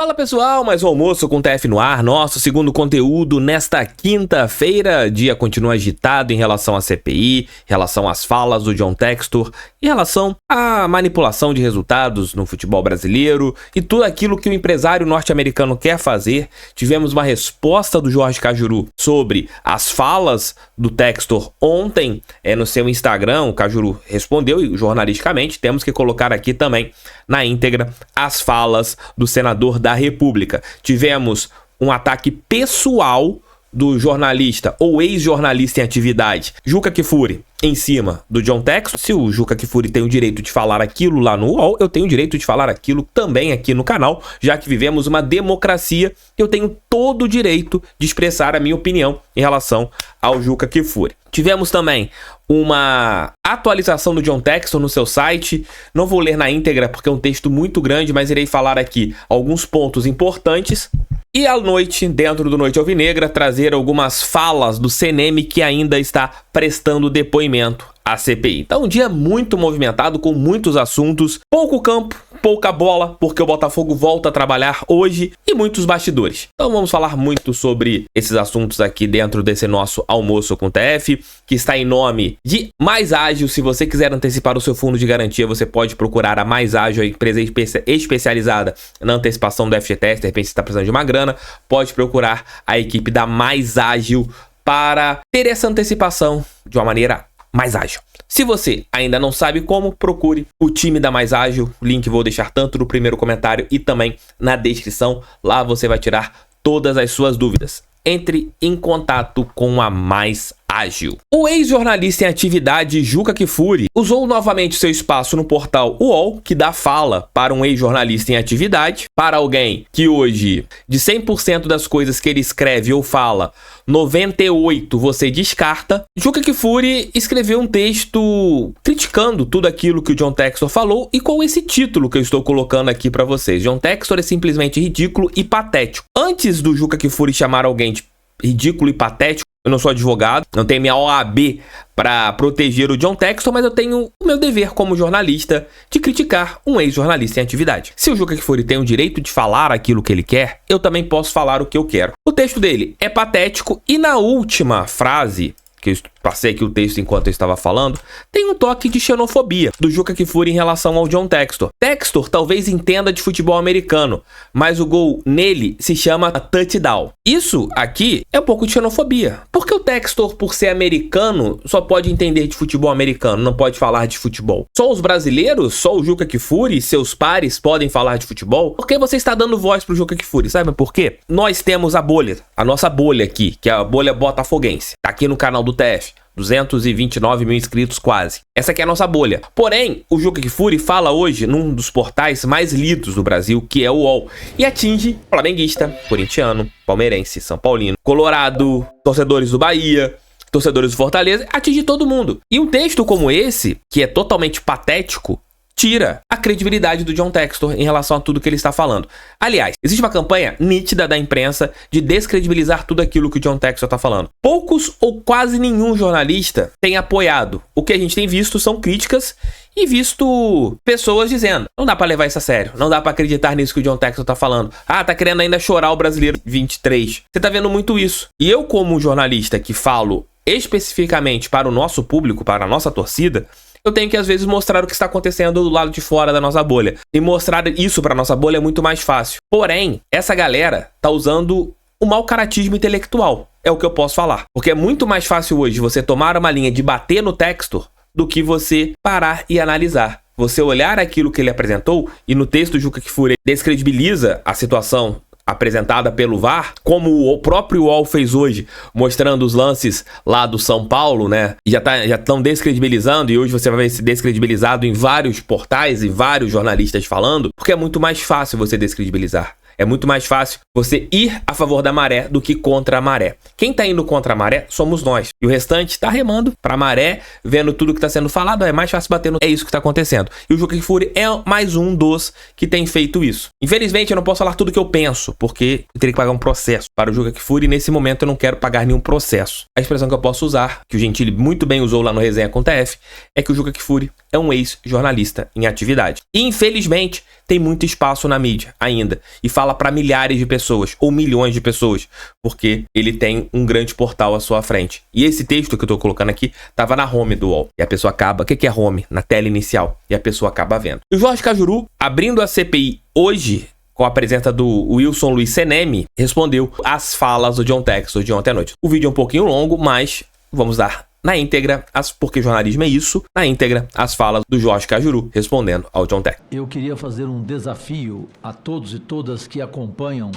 Fala pessoal, mais um almoço com TF no ar, nosso segundo conteúdo nesta quinta-feira. Dia continua agitado em relação à CPI, em relação às falas do John Textor, em relação à manipulação de resultados no futebol brasileiro e tudo aquilo que o empresário norte-americano quer fazer. Tivemos uma resposta do Jorge Cajuru sobre as falas do Textor ontem no seu Instagram. O Cajuru respondeu e jornalisticamente temos que colocar aqui também na íntegra as falas do senador da República. Tivemos um ataque pessoal do jornalista ou ex-jornalista em atividade Juca Kfouri em cima do John Textor. Se o Juca Kfouri tem o direito de falar aquilo lá no UOL, eu tenho o direito de falar aquilo também aqui no canal, já que vivemos uma democracia, eu tenho todo o direito de expressar a minha opinião em relação ao Juca Kfouri. Tivemos também uma atualização do John Textor no seu site. Não vou ler na íntegra porque é um texto muito grande, mas irei falar aqui alguns pontos importantes. E à noite, dentro do Noite Alvinegra, trazer algumas falas do CNM que ainda está prestando depoimento à CPI. Então, um dia muito movimentado, com muitos assuntos, pouco campo, pouca bola, porque o Botafogo volta a trabalhar hoje e muitos bastidores. Então vamos falar muito sobre esses assuntos aqui dentro desse nosso almoço com o TF, que está em nome de Mais Ágil. Se você quiser antecipar o seu fundo de garantia, você pode procurar a Mais Ágil, a empresa especializada na antecipação do FGTS. De repente você está precisando de uma grana, pode procurar a equipe da Mais Ágil para ter essa antecipação de uma maneira mais ágil. Se você ainda não sabe como, procure o time da Mais Ágil. O link vou deixar tanto no primeiro comentário e também na descrição. Lá você vai tirar todas as suas dúvidas. Entre em contato com a Mais Ágil. O ex-jornalista em atividade Juca Kfouri usou novamente seu espaço no portal UOL, que dá fala para um ex-jornalista em atividade, para alguém que hoje, de 100% das coisas que ele escreve ou fala, 98% você descarta. Juca Kfouri escreveu um texto criticando tudo aquilo que o John Textor falou e com esse título que eu estou colocando aqui para vocês. John Textor é simplesmente ridículo e patético. Antes do Juca Kfouri chamar alguém de ridículo e patético, eu não sou advogado, não tenho minha OAB para proteger o John Textor, mas eu tenho o meu dever como jornalista de criticar um ex-jornalista em atividade. Se o Juca Kfouri tem o direito de falar aquilo que ele quer, eu também posso falar o que eu quero. O texto dele é patético e na última frase, que eu passei aqui o texto enquanto eu estava falando, tem um toque de xenofobia do Juca Kfouri em relação ao John Textor. Textor talvez entenda de futebol americano, mas o gol nele se chama touchdown. Isso aqui é um pouco de xenofobia. Porque o Textor, por ser americano, só pode entender de futebol americano, não pode falar de futebol. Só os brasileiros, só o Juca Kfouri e seus pares podem falar de futebol? Por que você está dando voz pro Juca Kfouri? Sabe por quê? Nós temos a bolha, a nossa bolha aqui, que é a bolha botafoguense. Tá aqui no canal do TF. 229 mil inscritos quase. Essa aqui é a nossa bolha. Porém, o Juca Kfouri fala hoje num dos portais mais lidos do Brasil, que é o UOL, e atinge flamenguista, corintiano, palmeirense, são paulino, colorado, torcedores do Bahia, torcedores do Fortaleza, atinge todo mundo. E um texto como esse, que é totalmente patético, tira a credibilidade do John Textor em relação a tudo que ele está falando. Aliás, existe uma campanha nítida da imprensa de descredibilizar tudo aquilo que o John Textor está falando. Poucos ou quase nenhum jornalista tem apoiado. O que a gente tem visto são críticas e visto pessoas dizendo: não dá pra levar isso a sério, não dá pra acreditar nisso que o John Textor tá falando. Ah, tá querendo ainda chorar o brasileiro 23. Você tá vendo muito isso. E eu, como jornalista que falo especificamente para o nosso público, para a nossa torcida, eu tenho que às vezes mostrar o que está acontecendo do lado de fora da nossa bolha. E mostrar isso para nossa bolha é muito mais fácil. Porém, essa galera tá usando o mau caratismo intelectual. É o que eu posso falar. Porque é muito mais fácil hoje você tomar uma linha de bater no Textor do que você parar e analisar. Você olhar aquilo que ele apresentou, e no texto do Juca Kfouri descredibiliza a situação apresentada pelo VAR, como o próprio UOL fez hoje, mostrando os lances lá do São Paulo, né? E já estão descredibilizando, e hoje você vai ver se descredibilizado em vários portais e vários jornalistas falando, porque é muito mais fácil você descredibilizar. É muito mais fácil você ir a favor da maré do que contra a maré. Quem tá indo contra a maré somos nós. E o restante tá remando pra maré, vendo tudo que tá sendo falado. É mais fácil bater no... É isso que tá acontecendo. E o Juca Kfouri é mais um dos que tem feito isso. Infelizmente, eu não posso falar tudo que eu penso, porque eu teria que pagar um processo para o Juca Kfouri. E nesse momento eu não quero pagar nenhum processo. A expressão que eu posso usar, que o Gentili muito bem usou lá no Resenha com TF, é que o Juca Kfouri é um ex-jornalista em atividade. E infelizmente, tem muito espaço na mídia ainda e fala para milhares de pessoas ou milhões de pessoas, porque ele tem um grande portal à sua frente. E esse texto que eu tô colocando aqui tava na home do UOL. E a pessoa acaba... O que é home? Na tela inicial. E a pessoa acaba vendo. E o Jorge Cajuru, abrindo a CPI hoje, com a presença do Wilson Luiz Seneme, respondeu às falas do John Textor de ontem à noite. O vídeo é um pouquinho longo, mas vamos dar na íntegra, porque jornalismo é isso, na íntegra, as falas do Jorge Cajuru respondendo ao John Textor. Eu queria fazer um desafio a todos e todas que acompanham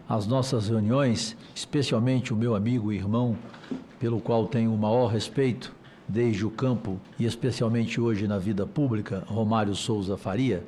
as nossas reuniões, especialmente o meu amigo e irmão, pelo qual tenho o maior respeito desde o campo e especialmente hoje na vida pública, Romário Souza Faria.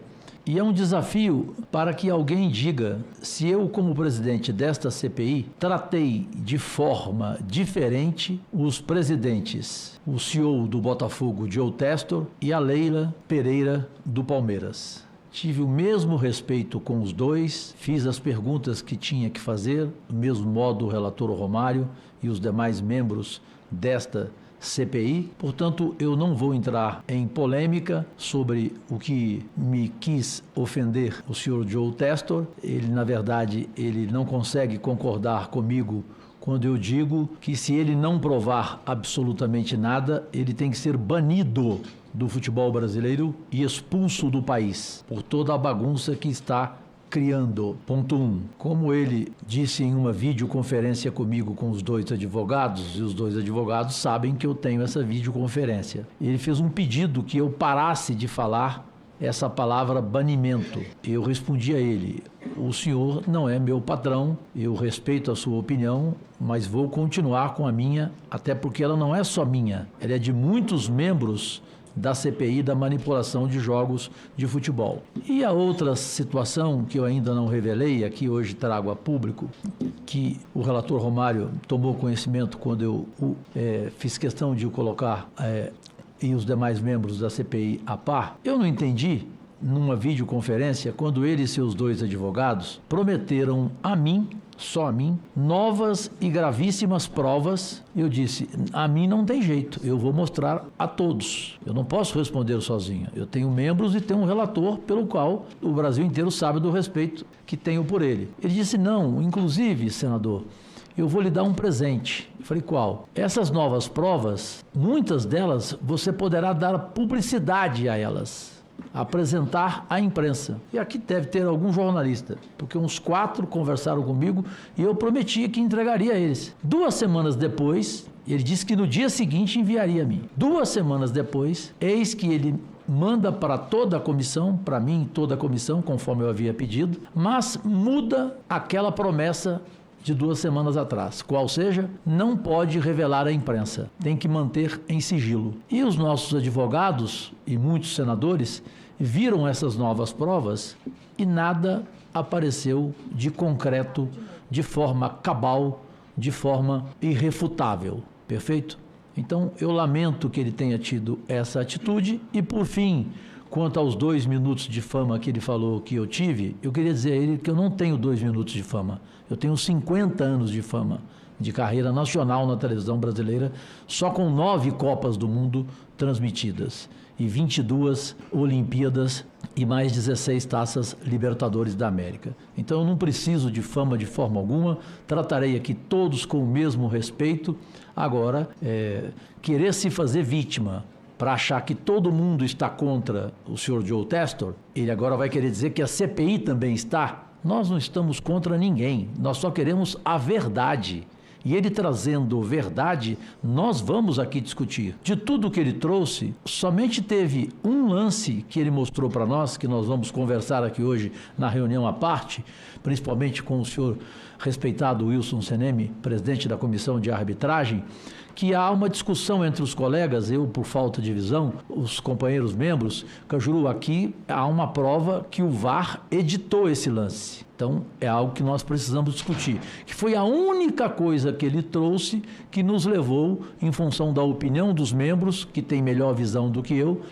E é um desafio para que alguém diga se eu, como presidente desta CPI, tratei de forma diferente os presidentes, o CEO do Botafogo, Joe Textor, e a Leila Pereira, do Palmeiras. Tive o mesmo respeito com os dois, fiz as perguntas que tinha que fazer, do mesmo modo o relator Romário e os demais membros desta CPI, portanto, eu não vou entrar em polêmica sobre o que me quis ofender o senhor Joe Textor. Ele, na verdade, ele não consegue concordar comigo quando eu digo que se ele não provar absolutamente nada, ele tem que ser banido do futebol brasileiro e expulso do país por toda a bagunça que está criando. Ponto 1. Como ele disse em uma videoconferência comigo com os dois advogados, e os dois advogados sabem que eu tenho essa videoconferência, ele fez um pedido que eu parasse de falar essa palavra banimento. Eu respondi a ele: o senhor não é meu patrão, eu respeito a sua opinião, mas vou continuar com a minha, até porque ela não é só minha, ela é de muitos membros da CPI da manipulação de jogos de futebol. E a outra situação que eu ainda não revelei, aqui hoje trago a público, que o relator Romário tomou conhecimento quando eu fiz questão de o colocar e os demais membros da CPI a par. Eu não entendi, numa videoconferência, quando ele e seus dois advogados prometeram a mim, só a mim, novas e gravíssimas provas. Eu disse: a mim não tem jeito, eu vou mostrar a todos. Eu não posso responder sozinho. Eu tenho membros e tenho um relator pelo qual o Brasil inteiro sabe do respeito que tenho por ele. Ele disse: não, inclusive, senador, eu vou lhe dar um presente. Eu falei: qual? Essas novas provas, muitas delas você poderá dar publicidade a elas, apresentar à imprensa. E aqui deve ter algum jornalista, porque uns 4 conversaram comigo e eu prometi que entregaria a eles. 2 semanas depois, ele disse que no dia seguinte enviaria a mim. 2 semanas depois, eis que ele manda para toda a comissão, para mim toda a comissão, conforme eu havia pedido, mas muda aquela promessa de 2 semanas atrás, qual seja, não pode revelar à imprensa, tem que manter em sigilo. E os nossos advogados e muitos senadores viram essas novas provas e nada apareceu de concreto, de forma cabal, de forma irrefutável. Perfeito? Então, eu lamento que ele tenha tido essa atitude. E, por fim, quanto aos 2 minutos de fama que ele falou que eu tive, eu queria dizer a ele que eu não tenho 2 minutos de fama. Eu tenho 50 anos de fama, de carreira nacional na televisão brasileira, só com 9 Copas do Mundo transmitidas e 22 Olimpíadas e mais 16 taças Libertadores da América. Então eu não preciso de fama de forma alguma, tratarei aqui todos com o mesmo respeito. Agora, querer se fazer vítima para achar que todo mundo está contra o senhor Joe Textor, ele agora vai querer dizer que a CPI também está. Nós não estamos contra ninguém, nós só queremos a verdade. E ele trazendo verdade, nós vamos aqui discutir. De tudo que ele trouxe, somente teve um lance que ele mostrou para nós, que nós vamos conversar aqui hoje na reunião à parte, principalmente com o senhor respeitado Wilson Seneme, presidente da Comissão de Arbitragem, que há uma discussão entre os colegas, eu por falta de visão, os companheiros membros, Cajuru, aqui há uma prova que o VAR editou esse lance. Então, é algo que nós precisamos discutir, que foi a única coisa que ele trouxe que nos levou, em função da opinião dos membros, que tem melhor visão do que eu,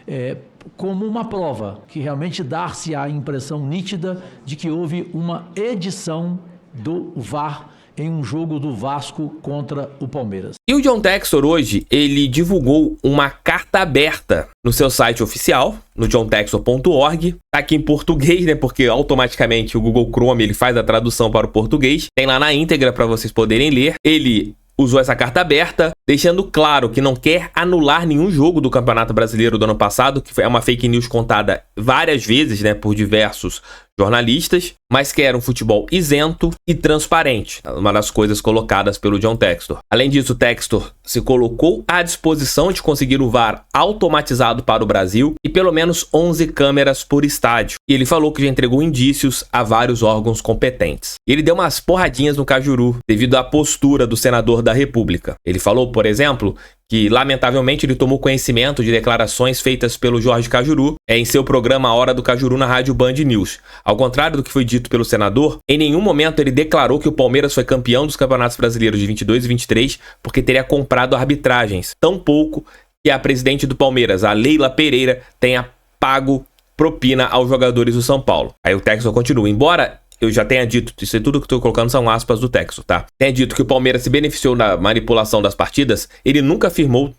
como uma prova, que realmente dar-se a impressão nítida de que houve uma edição do VAR em um jogo do Vasco contra o Palmeiras. E o John Textor hoje, ele divulgou uma carta aberta no seu site oficial, no johntextor.org. Tá aqui em português, né? Porque automaticamente o Google Chrome ele faz a tradução para o português. Tem lá na íntegra para vocês poderem ler. Ele usou essa carta aberta, deixando claro que não quer anular nenhum jogo do Campeonato Brasileiro do ano passado, que é uma fake news contada várias vezes, né, por diversos jornalistas, mas quer um futebol isento e transparente, uma das coisas colocadas pelo John Textor. Além disso, o Textor se colocou à disposição de conseguir o VAR automatizado para o Brasil e pelo menos 11 câmeras por estádio. E ele falou que já entregou indícios a vários órgãos competentes. Ele deu umas porradinhas no Cajuru devido à postura do senador da República. Ele falou, por exemplo, que lamentavelmente ele tomou conhecimento de declarações feitas pelo Jorge Cajuru em seu programa A Hora do Cajuru na rádio Band News. Ao contrário do que foi dito pelo senador, em nenhum momento ele declarou que o Palmeiras foi campeão dos campeonatos brasileiros de 22 e 23 porque teria comprado arbitragens, tampouco que a presidente do Palmeiras, a Leila Pereira, tenha pago propina aos jogadores do São Paulo. Aí o Textor continua, embora eu já tenha dito, isso é tudo que eu tô colocando são aspas do Textor, tá? Tenha dito que o Palmeiras se beneficiou na manipulação das partidas, ele nunca afirmou,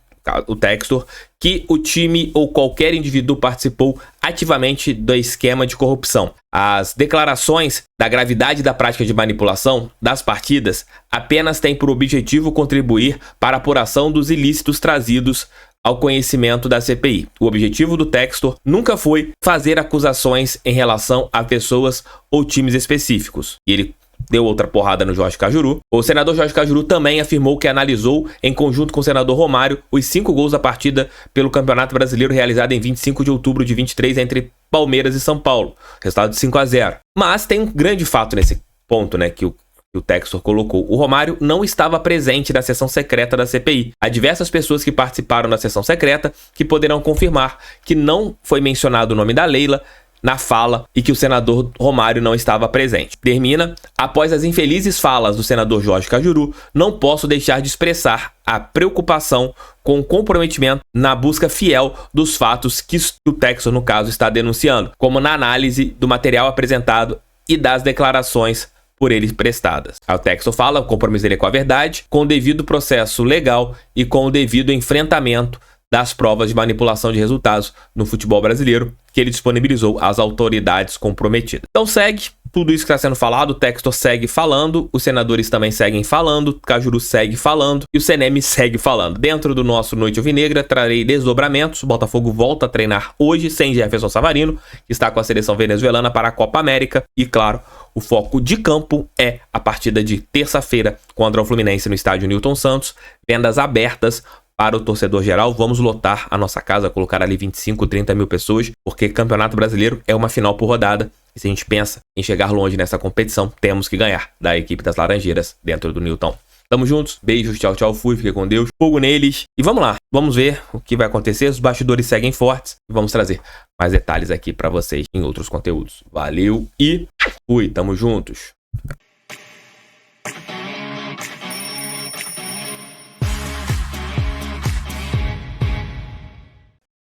o Textor, que o time ou qualquer indivíduo participou ativamente do esquema de corrupção. As declarações da gravidade da prática de manipulação das partidas apenas têm por objetivo contribuir para a apuração dos ilícitos trazidos ao conhecimento da CPI. O objetivo do Textor nunca foi fazer acusações em relação a pessoas ou times específicos. E ele deu outra porrada no Jorge Cajuru. O senador Jorge Cajuru também afirmou que analisou, em conjunto com o senador Romário, os 5 gols da partida pelo Campeonato Brasileiro realizada em 25 de outubro de 23 entre Palmeiras e São Paulo. Resultado de 5-0. Mas tem um grande fato nesse ponto, né, que o Textor colocou. O Romário não estava presente na sessão secreta da CPI. Há diversas pessoas que participaram da sessão secreta que poderão confirmar que não foi mencionado o nome da Leila na fala e que o senador Romário não estava presente. Termina, após as infelizes falas do senador Jorge Cajuru, não posso deixar de expressar a preocupação com o comprometimento na busca fiel dos fatos que o Textor, no caso, está denunciando, como na análise do material apresentado e das declarações por ele prestadas. O Textor fala, o compromisso dele é com a verdade, com o devido processo legal e com o devido enfrentamento das provas de manipulação de resultados no futebol brasileiro que ele disponibilizou às autoridades comprometidas. Então segue tudo isso que está sendo falado, o Textor segue falando, os senadores também seguem falando, o Cajuru segue falando e o CNM segue falando. Dentro do nosso Noite Alvinegra, trarei desdobramentos. O Botafogo volta a treinar hoje sem Jefferson Savarino, que está com a seleção venezuelana para a Copa América. E claro, o foco de campo é a partida de terça-feira contra o Fluminense no estádio Newton Santos. Vendas abertas para o torcedor geral. Vamos lotar a nossa casa, colocar ali 25, 30 mil pessoas, porque Campeonato Brasileiro é uma final por rodada. E se a gente pensa em chegar longe nessa competição, temos que ganhar da equipe das Laranjeiras dentro do Newton. Tamo juntos, beijos, tchau, tchau, fui, fiquem com Deus, fogo neles. E vamos lá, vamos ver o que vai acontecer. Os bastidores seguem fortes e vamos trazer mais detalhes aqui pra vocês em outros conteúdos. Valeu e fui, tamo juntos.